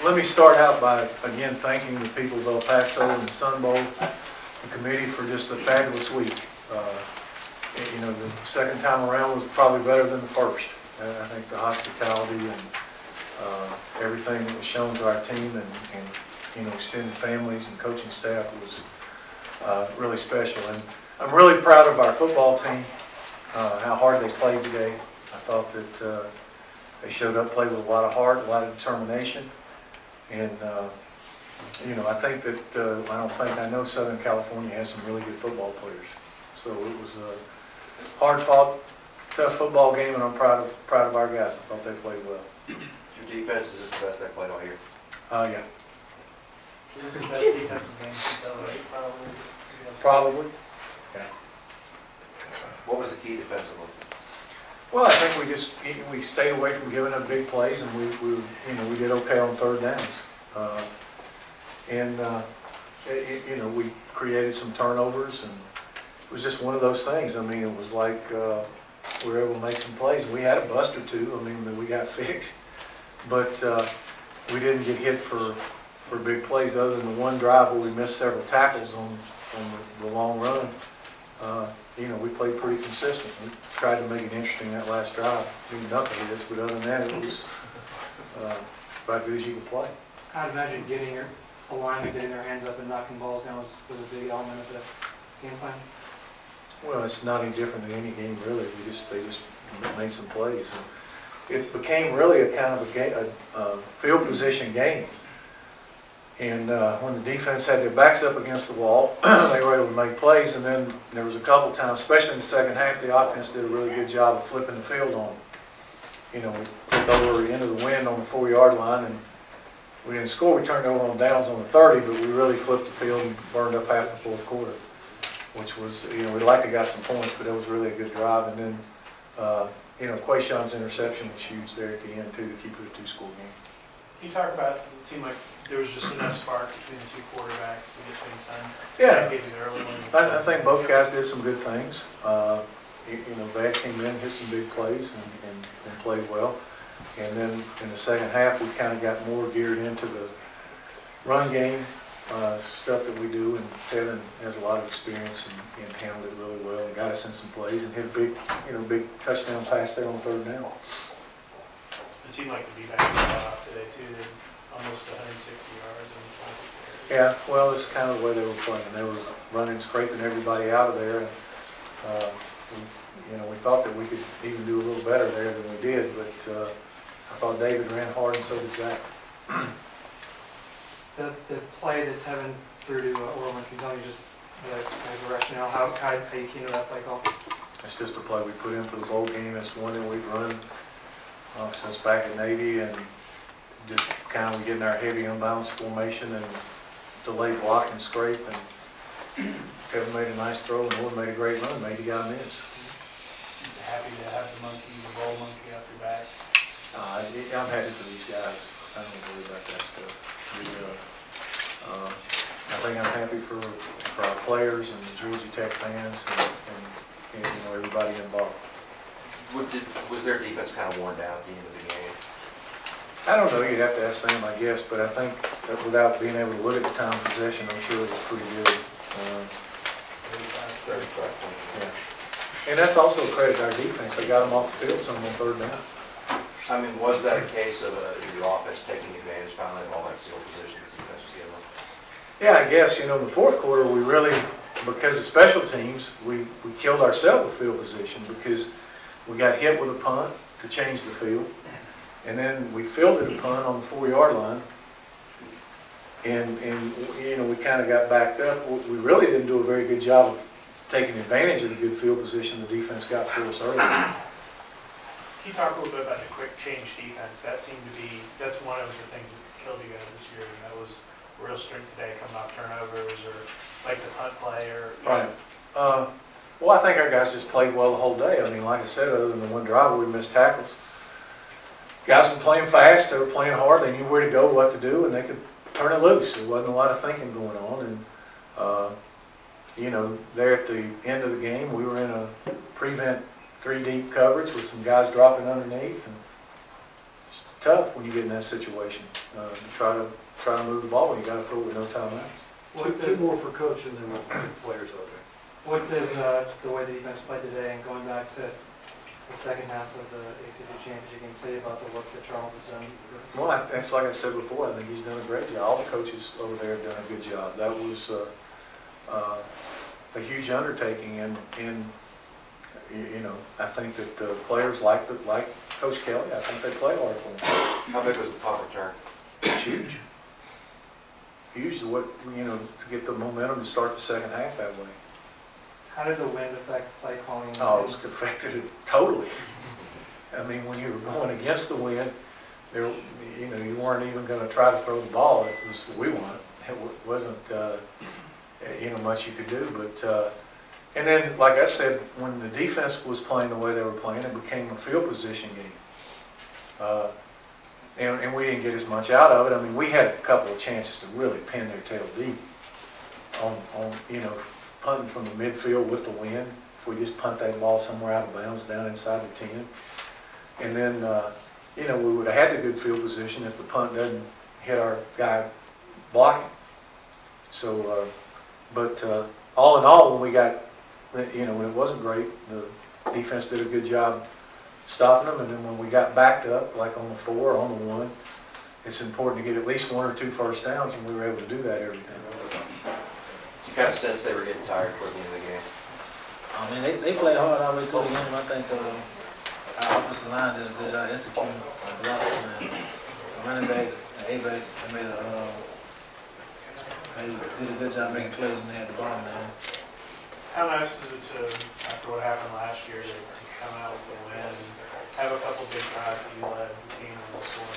Let me start out by, again, thanking the people of El Paso and the Sun Bowl, the committee, for just a fabulous week. You know, the second time around was probably better than the first. I think the hospitality and everything that was shown to our team and you know, extended families and coaching staff was really special. And I'm really proud of our football team, how hard they played today. I thought that they showed up, played with a lot of heart, a lot of determination. And, you know, I think that, I know Southern California has some really good football players. So it was a hard-fought, tough football game, and I'm proud of our guys. I thought they played well. Your defense, is this the best they played all year? Yeah. Is this the best defensive game since LA, probably? Probably. Yeah. What was the key defensively? Well, I think we stayed away from giving up big plays, and we did okay on third downs. You know, we created some turnovers, and it was just one of those things. I mean, it was like we were able to make some plays. We had a bust or two. I mean, we got fixed, but we didn't get hit for big plays other than the one drive where we missed several tackles on the long run. You know, we played pretty consistent. We tried to make it interesting that last drive. We knuckleheads, but other than that, it was about good as you could play. I'd imagine getting a lineman getting their hands up and knocking balls down was a big element of the game plan. Well, it's not any different than any game, really. They just made some plays. And it became really a kind of a field position game. And when the defense had their backs up against the wall, they were able to make plays. And then there was a couple times, especially in the second half, the offense did a really good job of flipping the field on them. You know, we took over into the wind on the 4-yard line, and we didn't score. We turned over on downs on the 30, but we really flipped the field and burned up half the fourth quarter, which was, you know, we'd like to got some points, but it was really a good drive. And then, you know, Quayshawn's interception was huge there at the end, too, to keep it a 2-score game. Can you talk about, it seemed like there was just enough spark between the two quarterbacks to get things done? Yeah. Maybe the early one. I think both guys did some good things. You know, Vad came in, hit some big plays, and played well. And then in the second half, we kind of got more geared into the run game stuff that we do. And Tevin has a lot of experience and handled it really well and got us in some plays and hit a big touchdown pass there on third down. It seemed like the defense got off today too. They almost 160 yards. Yeah, well, it's kind of the way they were playing. They were running, scraping everybody out of there. And, you know, we thought that we could even do a little better there than we did, but I thought David ran hard and so did Zach. The play that Tevin threw to Orland, can you tell me just the rationale, how you came to that play call? It's just a play we put in for the bowl game. It's one that we've run since back at Navy, and just kind of getting our heavy unbalanced formation and delay block and scrape. And Kevin made a nice throw, and Orland made a great run. Maybe he got a miss. Happy to have the bowl monkey off your back. I'm happy for these guys. I don't worry about that stuff. I think I'm happy for our players and the Georgia Tech fans and you know, everybody involved. Was their defense kind of worn down at the end of the game? I don't know. You'd have to ask them, I guess. But I think that without being able to look at the time of possession, I'm sure it was pretty good. 35 points. Yeah. And that's also a credit to our defense. They got them off the field some on third down. I mean, was that a case of your offense taking advantage finally of all that field position that defense was given? Yeah, I guess, you know, in the fourth quarter, we really, because of special teams, we killed ourselves with field position because we got hit with a punt to change the field. And then we fielded a punt on the 4-yard line. And you know, we kind of got backed up. We really didn't do a very good job of taking advantage of the good field position the defense got for us early. Can you talk a little bit about the quick change defense? That seemed to be, that's one of the things that killed you guys this year. And that was real strength today, coming off turnovers or like the punt play or. Right. Well, I think our guys just played well the whole day. I mean, like I said, other than the one drive where we missed tackles, guys were playing fast. They were playing hard. They knew where to go, what to do, and they could turn it loose. There wasn't a lot of thinking going on. And you know, there at the end of the game, we were in a prevent 3-deep coverage with some guys dropping underneath and tough when you get in that situation. Try to move the ball, you got to throw it with no timeout. Two more for coach and then we'll put players over. What does just the way the defense played today and going back to the second half of the ACC championship game say about the work that Charles has done? Well, that's like I said before, I think he's done a great job. All the coaches over there have done a good job. That was a huge undertaking, and you know, I think that the players like Coach Kelly. I think they play hard for him. How big was the punt return? It's huge. Huge, what, you know, to get the momentum to start the second half that way. How did the wind affect play calling? Oh, it was affected it totally. I mean, when you were going against the wind, there, you know, you weren't even going to try to throw the ball. It was what we wanted. It wasn't, you know, much you could do. But and then, like I said, when the defense was playing the way they were playing, it became a field position game. And we didn't get as much out of it. I mean, we had a couple of chances to really pin their tail deep on you know, punting from the midfield with the wind. If we just punt that ball somewhere out of bounds down inside the 10. And then, you know, we would have had the good field position if the punt doesn't hit our guy blocking. So, but all in all, when we got, you know, when it wasn't great, the defense did a good job stopping them, and then when we got backed up, like on the 4 or on the 1, it's important to get at least 1 or 2 first downs, and we were able to do that every time. You kind of sensed they were getting tired toward the end of the game. I mean, they played hard all the way through the game. I think our offensive line did a good job executing the blocks, and the running backs and A-backs, they did a good job making plays when they had the ball in there. How nice is it to, after what happened last year, to come out with the win and have a couple big drives that you led the team on the score?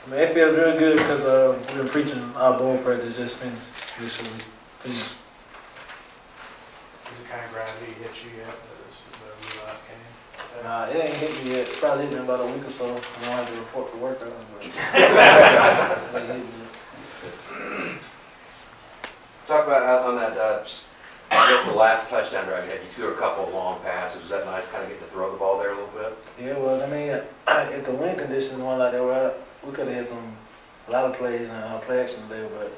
I mean, it feels real good because we've been preaching our bowl practice just finished. Make sure we finish. Does it kind of gravity hit you yet, the last game? Nah, it ain't hit me yet. Probably hit me in about a week or so. I don't have to report for work or nothing, but it ain't hit me yet. Talk about on that, I guess the last touchdown drive you had, you threw a couple of long passes. Was that nice, kind of getting to throw the ball there a little bit? Yeah, it was. I mean, if the wind conditions weren't like they were, we could have had a lot of plays and play action today, but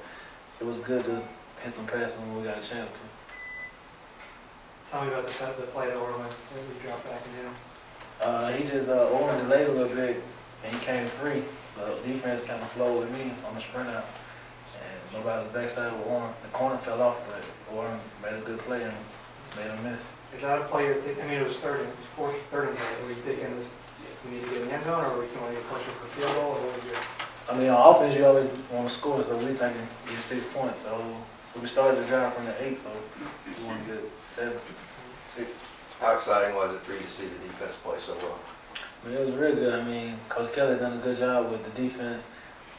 it was good to hit some passes when we got a chance to. Tell me about the play that Orland that we dropped back in him. He just Orland delayed a little bit, and he came free. The defense kind of flowed with me on the sprint out, and nobody was backside with Orland. The corner fell off, but Orland made a good play and made a miss. Is that a play you're thinking? I mean, it was third and goal. Were you thinking this? We need to get in the end zone, or we can get closer for field goal, or what was your? I mean, on offense, you always want to score, so we thinking get 6 points. So we started the drive from the 8, so we want to get 7, 6. How exciting was it for you to see the defense play so well? I mean, it was real good. I mean, Coach Kelly done a good job with the defense,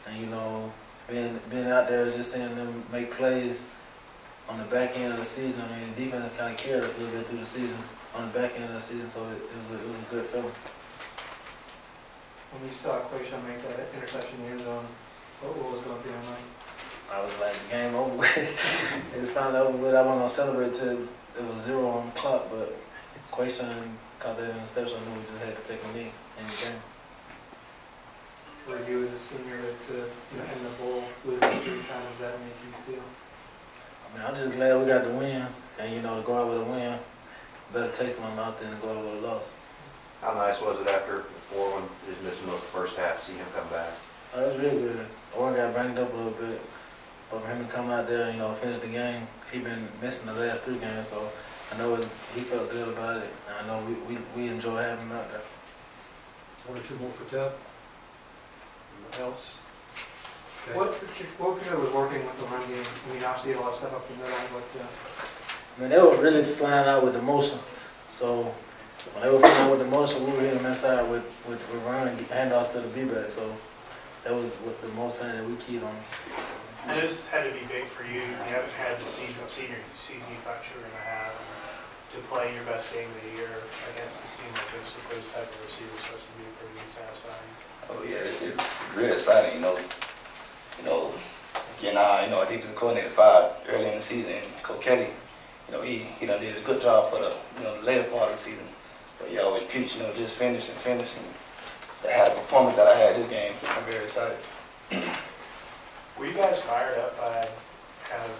and you know, being out there just seeing them make plays on the back end of the season. I mean, the defense kind of carried us a little bit through the season on the back end of the season, so it was a good feeling. When you saw Quayshawn make that interception in the end zone, what was going through your mind? I was like, the game over with. It's finally over with. I wasn't going to celebrate till it was 0 on the clock, but Quayshawn caught that interception. I knew we just had to take a knee in the game. For you as a senior to end the bowl losing 3 times, does that make you feel? I mean, I'm just glad we got the win, and you know, to go out with a win, better taste in my mouth than to go out with a loss. How nice was it after the 4-1, just missing most of the first half, to see him come back? Oh, it was real good. Orton got banged up a little bit, but for him to come out there, you know, finish the game, he been missing the last 3 games, so I know he felt good about it, and I know we enjoy having him out there. 1 or 2 more for Ted. Anyone else? Okay. What particularly was working with the run game? I mean, obviously a lot of stuff up the middle, but I mean, they were really flying out with the motion, so when they were flying out with the motion, we were hitting them inside with run handoffs to the B-back, so that was the most thing that we keyed on. And this had to be big for you. You haven't had the senior season you thought you were going to have. To play your best game of the year against a team like this with those type of receivers has to be pretty satisfying. Oh yeah, it's real exciting, you know, getting our defensive coordinator fired early in the season. And Coach Kelly, you know, he done did a good job for the the later part of the season. But he always preached, just finish and finish, and that had to performance that I had this game. I'm very excited. Were you guys fired up by kind of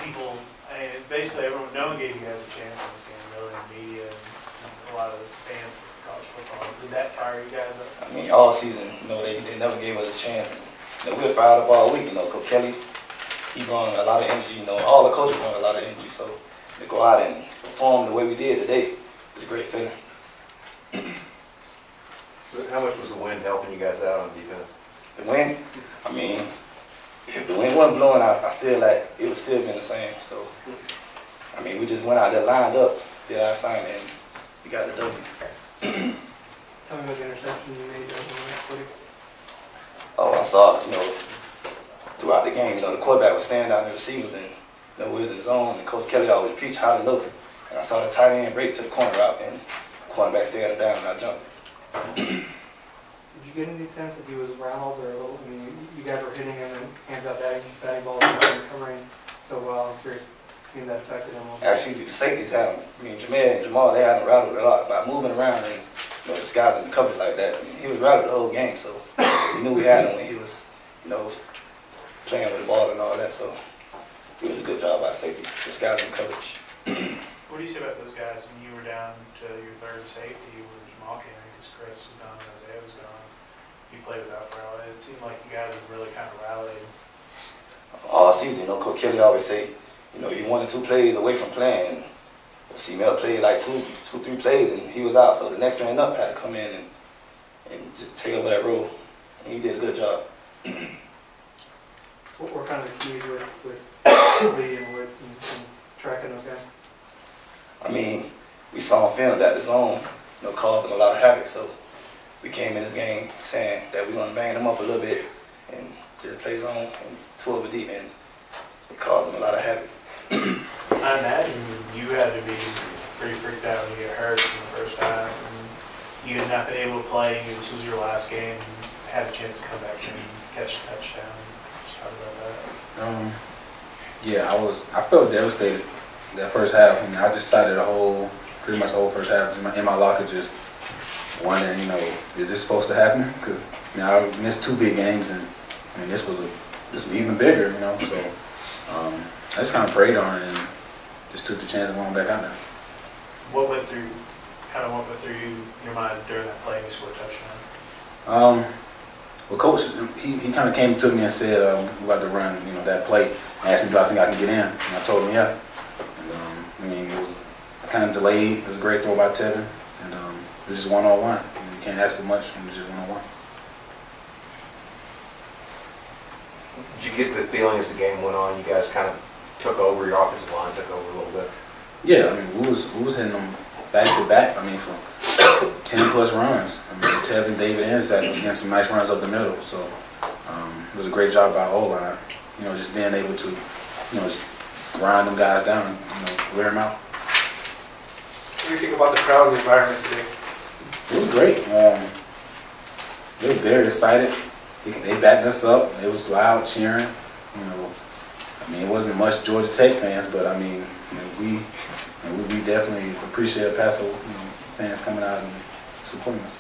people, I mean, basically everyone, no one gave you guys a chance in this game, really, in the media and a lot of the fans of college football. Did that fire you guys up? I mean, all season, they never gave us a chance. And, we were fired up all week. Coach Kelly, he brought a lot of energy. All the coaches brought a lot of energy. So to go out and perform the way we did today is a great feeling. How much was the wind helping you guys out on defense? The wind, I mean, if the wind wasn't blowing, I feel like it would still been the same. So, I mean, we just went out there, lined up, did our assignment, and we got the W. Tell me about the interception you made during the last week. Oh, I saw, throughout the game, the quarterback was standing down the receivers and, we was in zone, and Coach Kelly always preached how to look. And I saw the tight end break to the corner route, and the cornerback stayed him down, and I jumped it. Did you get any sense that he was rattled or a little, I mean, you guys were hitting him and hands out batting balls and he was covering so well. I'm curious if that affected him. Actually, the safeties had him, Jameer and Jamal, they had him rattled a lot by moving around and, disguising the coverage like that. He was rattled the whole game, so we knew we had him when he was, playing with the ball and all that. So it was a good job by safety, disguising coverage. What do you say about those guys when you were down to your third safety where Jamal came in because Chris was gone and Isaiah was gone? You played without rally. It seemed like you guys have really kind of rallied. All season, Coach Kelly always say, you're 1 or 2 plays away from playing. C-Mel played like 2-3 plays and he was out, so the next man up had to come in and take over that role. And he did a good job. What were kind of the keys with Lee and Woods and tracking those guys? I mean, we saw him film that the zone, caused them a lot of havoc. So we came in this game saying that we're gonna bang them up a little bit and just play zone and 12 deep, and it caused them a lot of havoc. I imagine you had to be pretty freaked out when you got hurt in the first half, and you had not been able to play. This was your last game, and had a chance to come back and catch a touchdown. Just talk about that. Yeah, I felt devastated that first half. I just sat there pretty much the whole first half, just in my locker, just wondering, is this supposed to happen? Because I missed 2 big games, and this was even bigger, So I just kind of prayed on it and just took the chance of going back out there. What went through your mind during that play when you scored a touchdown? Well, Coach, he kind of came to me and said, we're about to run, that play, and asked me, do I think I can get in? And I told him, yeah. And, it was kind of delayed. It was a great throw by Tevin, and it was just one-on-one. You can't ask for much when it was just one-on-one. Did you get the feeling as the game went on, you guys kind of took over, your offensive line took over a little bit? Yeah, we was hitting them back to back. For 10+ runs. Tevin, David, and Zach was getting some nice runs up the middle. So it was a great job by O-line. Just being able to, just grind them guys down and wear them out. What do you think about the crowd and the environment today? It was great. They were very excited. They backed us up. It was loud cheering. It wasn't much Georgia Tech fans, but we definitely appreciate Paso fans coming out and supporting us.